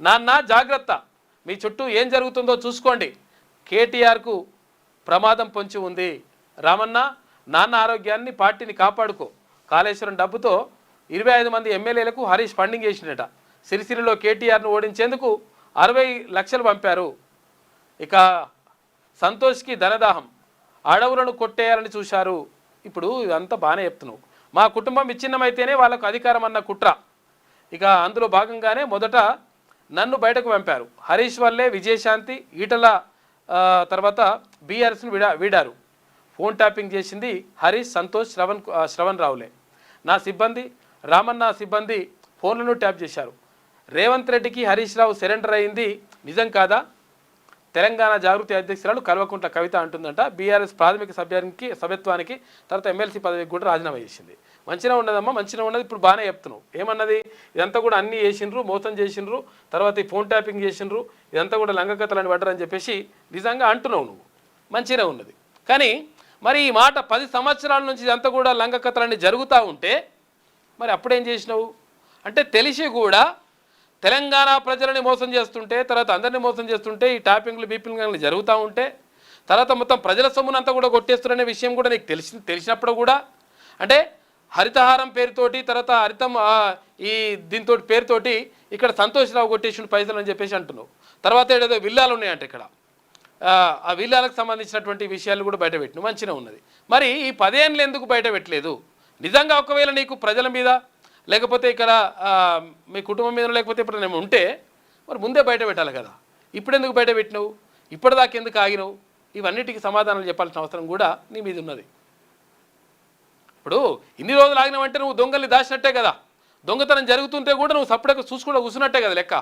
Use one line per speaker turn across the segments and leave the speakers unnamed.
నాన్న జాగ్రత్త, మీ చుట్టూ ఏం జరుగుతుందో చూసుకోండి, కేటీఆర్కు ప్రమాదం పొంచి ఉంది. రామన్న, నాన్న ఆరోగ్యాన్ని పార్టీని కాపాడుకో. కాళేశ్వరం డబ్బుతో 25 మంది ఎమ్మెల్యేలకు హరీష్ ఫండింగ్ చేసినట. సిరిసిరిలో కేటీఆర్ను ఓడించేందుకు 60 లక్షలు పంపారు. ఇక సంతోష్కి ధనదాహం, అడవులను కొట్టేయాలని చూశారు. ఇప్పుడు ఇదంతా బాగానే చెప్తున్నావు. మా కుటుంబం విచ్ఛిన్నమైతేనే వాళ్ళకు అధికారం అన్న కుట్ర. ఇక అందులో భాగంగానే మొదట నన్ను బయటకు పంపారు. హరీష్ వల్లే విజయశాంతి, ఈటల తర్వాత బీఆర్ఎస్ను వీడారు. ఫోన్ ట్యాపింగ్ చేసింది హరీష్, సంతోష్, శ్రవణ్ రావులే. నా సిబ్బంది, రామన్న సిబ్బంది ఫోన్లను ట్యాప్ చేశారు. రేవంత్ రెడ్డికి హరీష్ రావు సరెండర్ అయింది నిజం కాదా? తెలంగాణ జాగృతి అధ్యక్షురాలు కల్వకుంట్ల కవిత అంటుందంట. బీఆర్ఎస్ ప్రాథమిక సభ్యత్వానికి తర్వాత ఎమ్మెల్సీ పదవికి కూడా రాజీనామా చేసింది. మంచిగా ఉన్నదమ్మా, మంచిగా ఉన్నది. ఇప్పుడు బాగానే చెప్తున్నావు. ఏమన్నది? ఇదంతా కూడా అన్నీ చేసిండ్రు, మోసం చేసిండ్రు, తర్వాత ఈ ఫోన్ ట్యాపింగ్ చేసిండ్రు, ఇదంతా కూడా లంగకథలని పడ్డరని చెప్పేసి నిజంగా అంటున్నావు నువ్వు. మంచిగా ఉన్నది. కానీ మరి ఈ మాట 10 సంవత్సరాల నుంచి ఇదంతా కూడా లంగకథలన్నీ జరుగుతూ ఉంటే మరి అప్పుడేం చేసినావు? అంటే తెలిసి కూడా తెలంగాణ ప్రజలని మోసం చేస్తుంటే, తర్వాత అందరినీ మోసం చేస్తుంటే, ఈ ట్యాపింగ్లు బీపింగ్లు జరుగుతూ ఉంటే, తర్వాత మొత్తం ప్రజల సొమ్మునంతా కూడా కొట్టేస్తున్న విషయం కూడా నీకు తెలిసినప్పుడు కూడా, అంటే హరితహారం పేరుతోటి, తర్వాత ఈ దీంతో పేరుతోటి ఇక్కడ సంతోష్రావు కొట్టేసిన పైసలు అని చెప్పేసి అంటున్నావు. తర్వాత ఏదో విల్లాలు ఉన్నాయంట ఇక్కడ, ఆ విల్లాలకు సంబంధించినటువంటి విషయాలు కూడా బయట పెట్టిన మంచిగా ఉన్నది. మరి ఈ 10 ఏళ్ళు ఎందుకు బయట పెట్టలేదు? నిజంగా ఒకవేళ నీకు ప్రజల మీద లేకపోతే ఇక్కడ మీ కుటుంబం మీద లేకపోతే ఇప్పుడు నేను ఉంటే మరి ముందే బయట పెట్టాలి కదా. ఇప్పుడు ఎందుకు బయట పెట్టినావు? ఇప్పటిదాకా ఎందుకు ఆగినావు? ఇవన్నిటికీ సమాధానాలు చెప్పాల్సిన అవసరం కూడా నీ మీద ఉన్నది. ఇప్పుడు ఇన్ని రోజులు ఆగినావంటే నువ్వు దొంగల్ని దాచినట్టే కదా. దొంగతనం జరుగుతుంటే కూడా నువ్వు సపరేట్గా చూసుకుంటూ కూర్చున్నట్టే కదా లెక్క.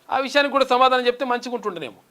ఆ విషయానికి కూడా సమాధానం చెప్తే మంచిగా ఉంటుండేనేమో.